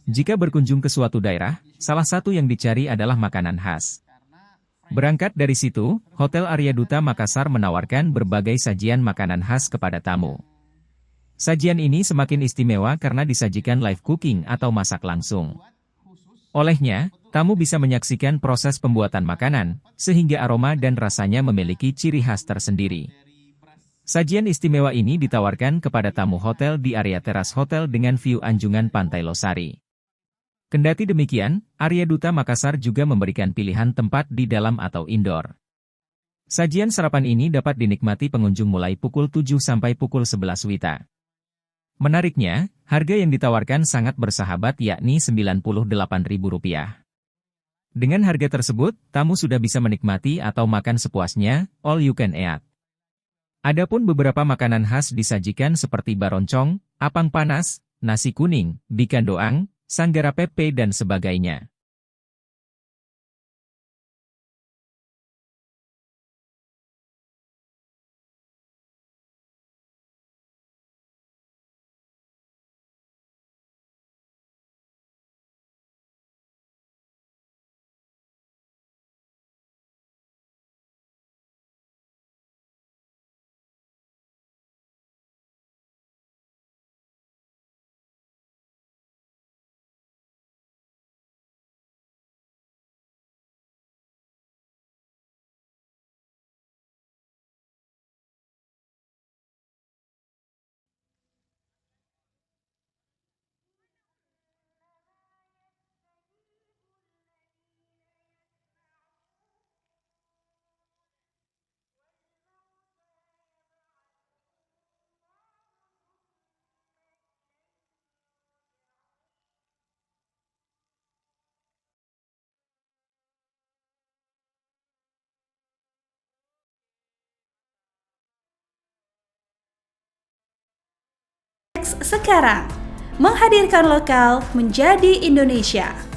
Jika berkunjung ke suatu daerah, salah satu yang dicari adalah makanan khas. Berangkat dari situ, Hotel Arya Duta Makassar menawarkan berbagai sajian makanan khas kepada tamu. Sajian ini semakin istimewa karena disajikan live cooking atau masak langsung. Olehnya, tamu bisa menyaksikan proses pembuatan makanan, sehingga aroma dan rasanya memiliki ciri khas tersendiri. Sajian istimewa ini ditawarkan kepada tamu hotel di area teras hotel dengan view anjungan Pantai Losari. Kendati demikian, Arya Duta Makassar juga memberikan pilihan tempat di dalam atau indoor. Sajian sarapan ini dapat dinikmati pengunjung mulai pukul 7 sampai pukul 11 WITA. Menariknya, harga yang ditawarkan sangat bersahabat yakni Rp98.000. Dengan harga tersebut, tamu sudah bisa menikmati atau makan sepuasnya, all you can eat. Adapun beberapa makanan khas disajikan seperti baroncong, apang panas, nasi kuning, bikan doang, sanggara pepe dan sebagainya. Sekarang, menghadirkan lokal menjadi Indonesia.